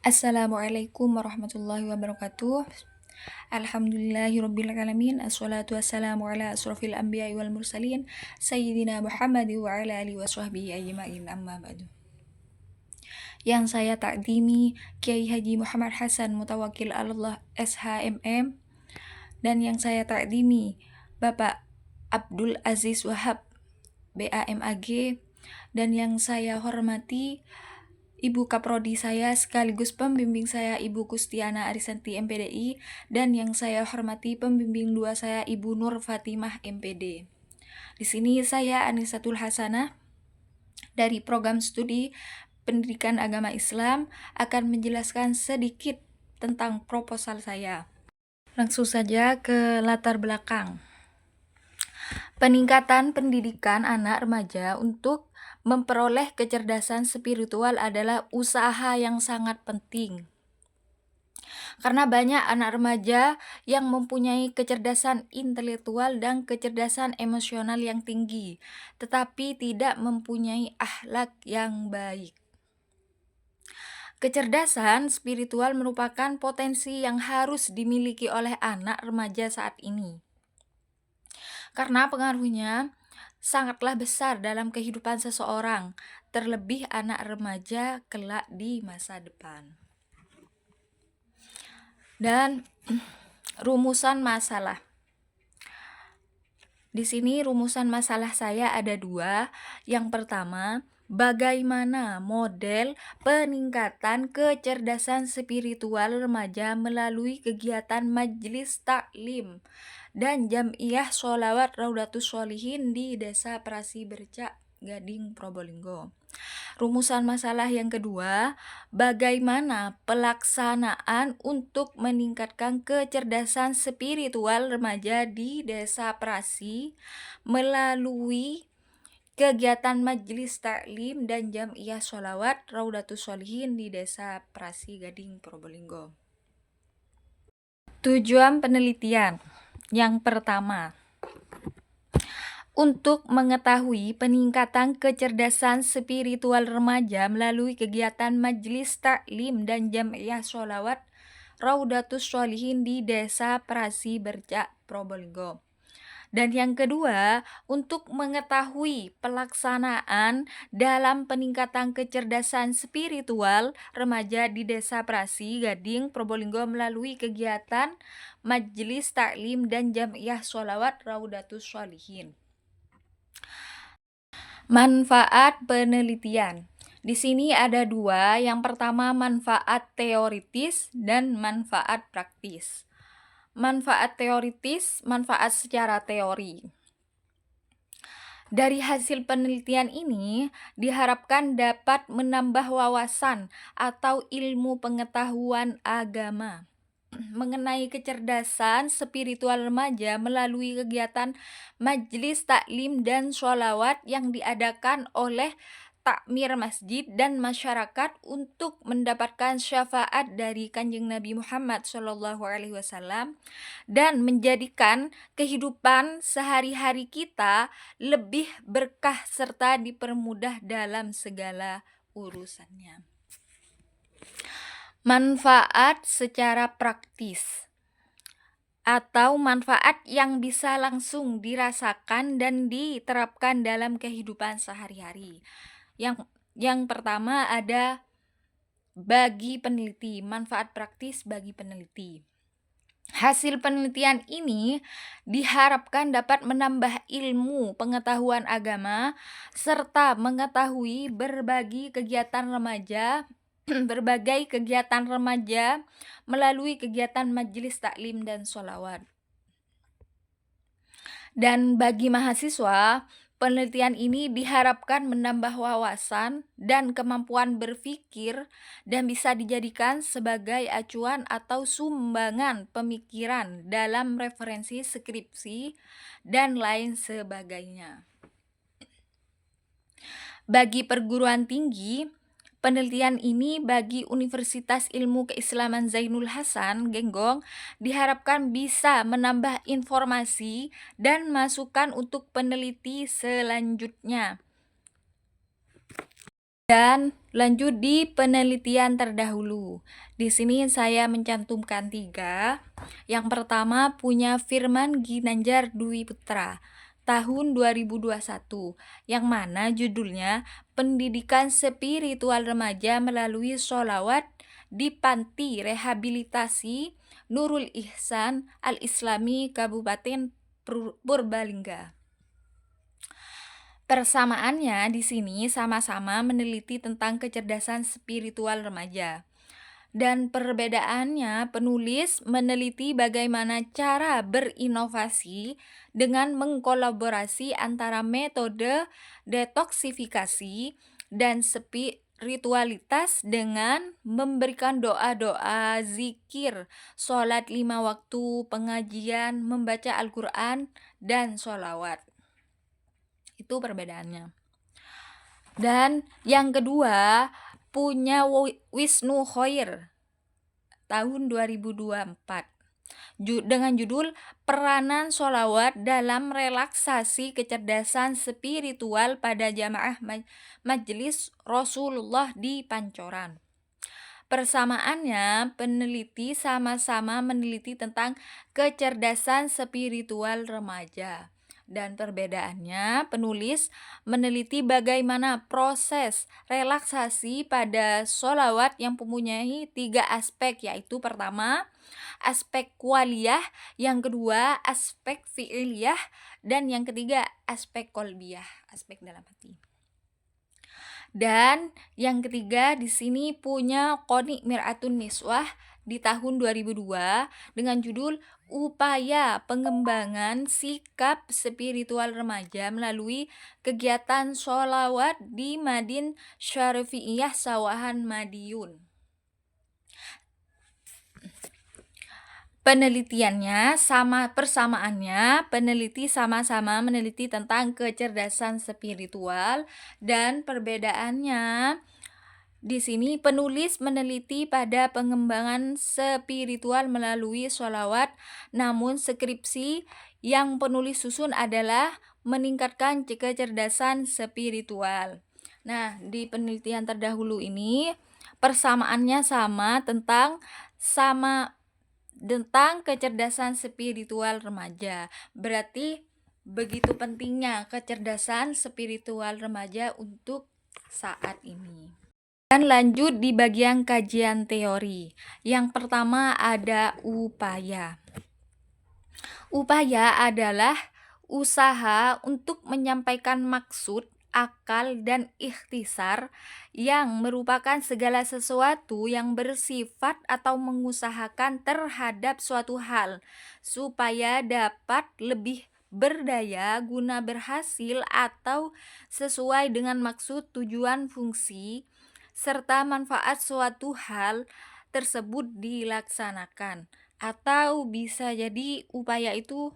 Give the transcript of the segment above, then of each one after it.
Assalamualaikum warahmatullahi wabarakatuh. Alhamdulillahirrabbilalamin. Assalatu wassalamu ala asrafil anbiya'i wal mursalin Sayyidina Muhammad wa ala alihi wa sahbihi ajma'in, amma ba'du. Yang saya takdimi Kiai Haji Muhammad Hasan Mutawakil Allah SHMM, dan yang saya takdimi Bapak Abdul Aziz Wahab BAMAG, dan yang saya hormati Ibu Kaprodi saya sekaligus pembimbing saya Ibu Kustiana Arisanti MPDI, dan yang saya hormati pembimbing 2 saya Ibu Nur Fatimah MPD. Di sini saya Anisatul Hasanah dari program studi Pendidikan Agama Islam akan menjelaskan sedikit tentang proposal saya. Langsung saja ke latar belakang. Peningkatan pendidikan anak remaja untuk memperoleh kecerdasan spiritual adalah usaha yang sangat penting. Karena banyak anak remaja yang mempunyai kecerdasan intelektual dan kecerdasan emosional yang tinggi, tetapi tidak mempunyai akhlak yang baik. Kecerdasan spiritual merupakan potensi yang harus dimiliki oleh anak remaja saat ini, karena pengaruhnya sangatlah besar dalam kehidupan seseorang, terlebih anak remaja kelak di masa depan. Dan rumusan masalah. Di sini rumusan masalah saya ada 2. Yang pertama, bagaimana model peningkatan kecerdasan spiritual remaja melalui kegiatan majelis taklim dan jam'iyah sholawat Raudatus Sholihin di Desa Prasi Bercak, Gading, Probolinggo. Rumusan masalah yang kedua, bagaimana pelaksanaan untuk meningkatkan kecerdasan spiritual remaja di Desa Prasi melalui kegiatan majelis taklim dan jam'iyah sholawat Raudatus Sholihin di Desa Prasi, Gading, Probolinggo. Tujuan penelitian. Yang pertama, untuk mengetahui peningkatan kecerdasan spiritual remaja melalui kegiatan majelis taklim dan jam'iyah sholawat Raudatus Sholihin di Desa Prasi Bercak, Probolinggo. Dan yang kedua, untuk mengetahui pelaksanaan dalam peningkatan kecerdasan spiritual remaja di Desa Prasi, Gading, Probolinggo melalui kegiatan majelis taklim dan jam'iyah sholawat Raudatus Sholihin. Manfaat penelitian. Di sini ada 2. Yang pertama, manfaat teoritis dan manfaat praktis. Manfaat teoritis, manfaat secara teori. Dari hasil penelitian ini diharapkan dapat menambah wawasan atau ilmu pengetahuan agama mengenai kecerdasan spiritual remaja melalui kegiatan majelis taklim dan sholawat yang diadakan oleh takmir masjid dan masyarakat untuk mendapatkan syafaat dari Kanjeng Nabi Muhammad SAW dan menjadikan kehidupan sehari-hari kita lebih berkah serta dipermudah dalam segala urusannya. Manfaat secara praktis atau manfaat yang bisa langsung dirasakan dan diterapkan dalam kehidupan sehari-hari. Yang pertama ada bagi peneliti, manfaat praktis bagi peneliti. Hasil penelitian ini diharapkan dapat menambah ilmu pengetahuan agama serta mengetahui berbagai kegiatan remaja melalui kegiatan majelis taklim dan sholawat. Dan bagi mahasiswa, penelitian ini diharapkan menambah wawasan dan kemampuan berpikir dan bisa dijadikan sebagai acuan atau sumbangan pemikiran dalam referensi skripsi dan lain sebagainya. Bagi perguruan tinggi, penelitian ini bagi Universitas Ilmu Keislaman Zainul Hasan, Genggong, diharapkan bisa menambah informasi dan masukan untuk peneliti selanjutnya. Dan lanjut di penelitian terdahulu. Di sini saya mencantumkan 3. Yang pertama punya Firman Ginanjar Dwi Putra tahun 2021, yang mana judulnya Pendidikan Spiritual Remaja Melalui Sholawat di Panti Rehabilitasi Nurul Ihsan Al-Islami Kabupaten Purbalingga. Persamaannya di sini sama-sama meneliti tentang kecerdasan spiritual remaja. Dan perbedaannya, penulis meneliti bagaimana cara berinovasi dengan mengkolaborasi antara metode detoksifikasi dan spiritualitas dengan memberikan doa-doa, zikir, sholat 5 waktu, pengajian, membaca Al-Quran, dan sholawat. Itu perbedaannya. Dan yang kedua punya Wisnu Khoir tahun 2024 dengan judul Peranan Sholawat dalam Relaksasi Kecerdasan Spiritual pada Jamaah Majelis Rasulullah di Pancoran. Persamaannya, peneliti sama-sama meneliti tentang kecerdasan spiritual remaja. Dan perbedaannya, penulis meneliti bagaimana proses relaksasi pada sholawat yang mempunyai 3 aspek, yaitu pertama, aspek kualiyah, yang kedua, aspek fi'iliyah, dan yang ketiga, aspek kolbiyah, aspek dalam hati. Dan yang ketiga di sini punya Qoni Mir'atun Niswah di tahun 2002 dengan judul Upaya Pengembangan Sikap Spiritual Remaja Melalui Kegiatan Sholawat di Madin Syarifiyah Sawahan Madiun. Penelitiannya persamaannya peneliti sama-sama meneliti tentang kecerdasan spiritual, dan perbedaannya di sini penulis meneliti pada pengembangan spiritual melalui sholawat, namun skripsi yang penulis susun adalah meningkatkan kecerdasan spiritual. Nah, di penelitian terdahulu ini persamaannya tentang kecerdasan spiritual remaja. Berarti begitu pentingnya kecerdasan spiritual remaja untuk saat ini. Dan lanjut di bagian kajian teori. Yang pertama ada upaya. Upaya adalah usaha untuk menyampaikan maksud, akal, dan ikhtisar yang merupakan segala sesuatu yang bersifat atau mengusahakan terhadap suatu hal supaya dapat lebih berdaya guna berhasil atau sesuai dengan maksud, tujuan, fungsi, serta manfaat suatu hal tersebut dilaksanakan. Atau bisa jadi upaya itu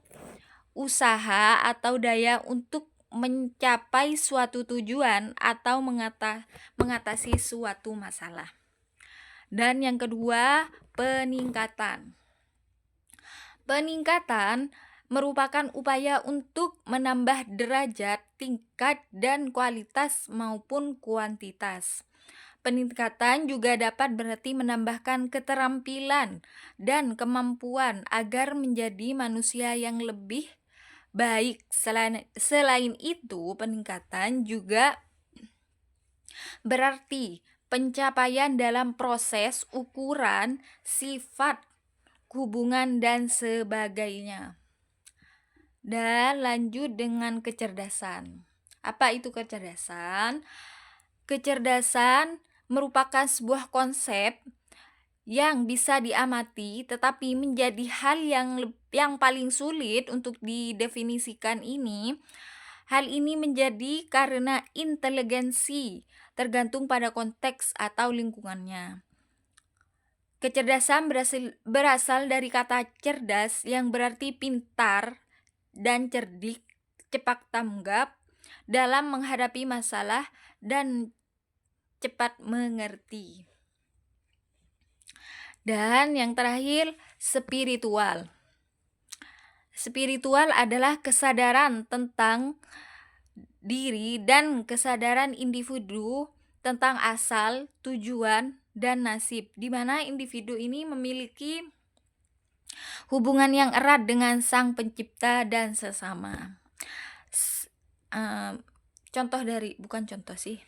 usaha atau daya untuk mencapai suatu tujuan atau mengatasi suatu masalah. Dan yang kedua, peningkatan. Peningkatan merupakan upaya untuk menambah derajat, tingkat, dan kualitas maupun kuantitas. Peningkatan juga dapat berarti menambahkan keterampilan dan kemampuan agar menjadi manusia yang lebih baik. Selain itu, peningkatan juga berarti pencapaian dalam proses, ukuran, sifat, hubungan, dan sebagainya. Dan lanjut dengan kecerdasan. Apa itu kecerdasan? Kecerdasan merupakan sebuah konsep yang bisa diamati, tetapi menjadi hal yang paling sulit untuk didefinisikan ini. Hal ini menjadi karena inteligensi tergantung pada konteks atau lingkungannya. Kecerdasan berasal dari kata cerdas yang berarti pintar dan cerdik, cepat tanggap dalam menghadapi masalah, dan cepat mengerti. Dan yang terakhir, spiritual. Spiritual adalah kesadaran tentang diri dan kesadaran individu tentang asal, tujuan, dan nasib, di mana individu ini memiliki hubungan yang erat dengan Sang Pencipta dan sesama. Contoh sih.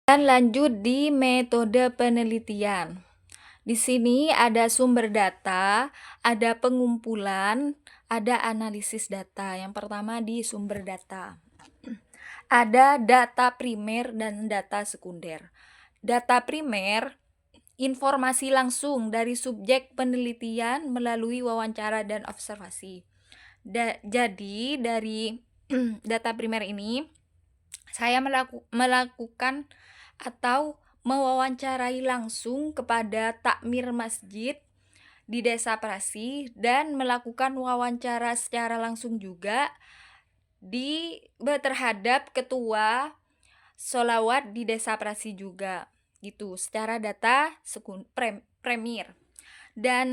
Dan lanjut di metode penelitian. Di sini ada sumber data, ada pengumpulan, ada analisis data. Yang pertama di sumber data. Ada data primer dan data sekunder. Data primer, informasi langsung dari subjek penelitian melalui wawancara dan observasi. Jadi dari data primer ini saya melakukan atau mewawancarai langsung kepada takmir masjid di Desa Prasi dan melakukan wawancara secara langsung juga terhadap ketua sholawat di Desa Prasi juga gitu, secara data premier. Dan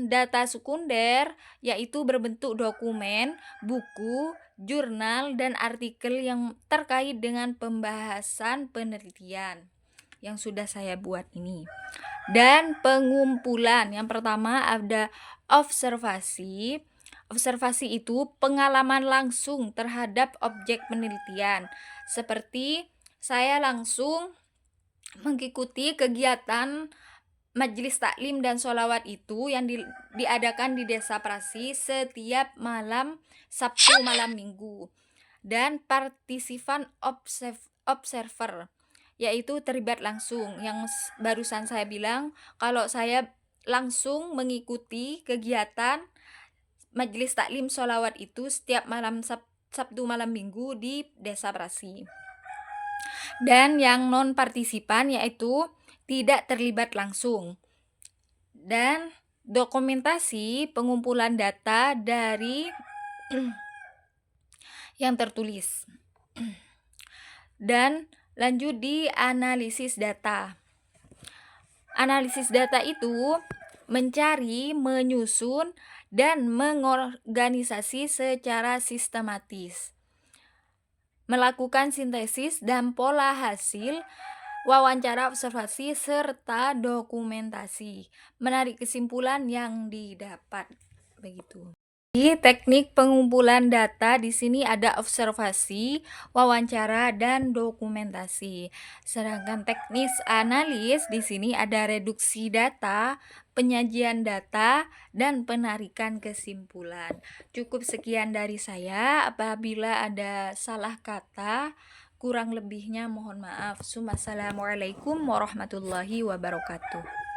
data sekunder yaitu berbentuk dokumen, buku, jurnal, dan artikel yang terkait dengan pembahasan penelitian yang sudah saya buat ini. Dan pengumpulan, yang pertama ada observasi. Observasi itu pengalaman langsung terhadap objek penelitian, seperti saya langsung mengikuti kegiatan Majelis Taklim dan Sholawat itu yang diadakan di Desa Prasi setiap malam Sabtu malam Minggu. Dan partisipan observer, yaitu terlibat langsung. Yang barusan saya bilang, kalau saya langsung mengikuti kegiatan Majelis Taklim Sholawat itu setiap malam Sabtu malam Minggu di Desa Prasi. Dan yang non-partisipan yaitu tidak terlibat langsung. Dan dokumentasi pengumpulan data dari yang tertulis. Dan lanjut di analisis data. Analisis data itu mencari, menyusun, dan mengorganisasi secara sistematis, melakukan sintesis dan pola hasil wawancara, observasi, serta dokumentasi, menarik kesimpulan yang didapat. Begitu. Di teknik pengumpulan data di sini ada observasi, wawancara, dan dokumentasi. Sedangkan teknis analis di sini ada reduksi data, penyajian data, dan penarikan kesimpulan. Cukup sekian dari saya. Apabila ada salah kata, kurang lebihnya mohon maaf. Assalamualaikum warahmatullahi wabarakatuh.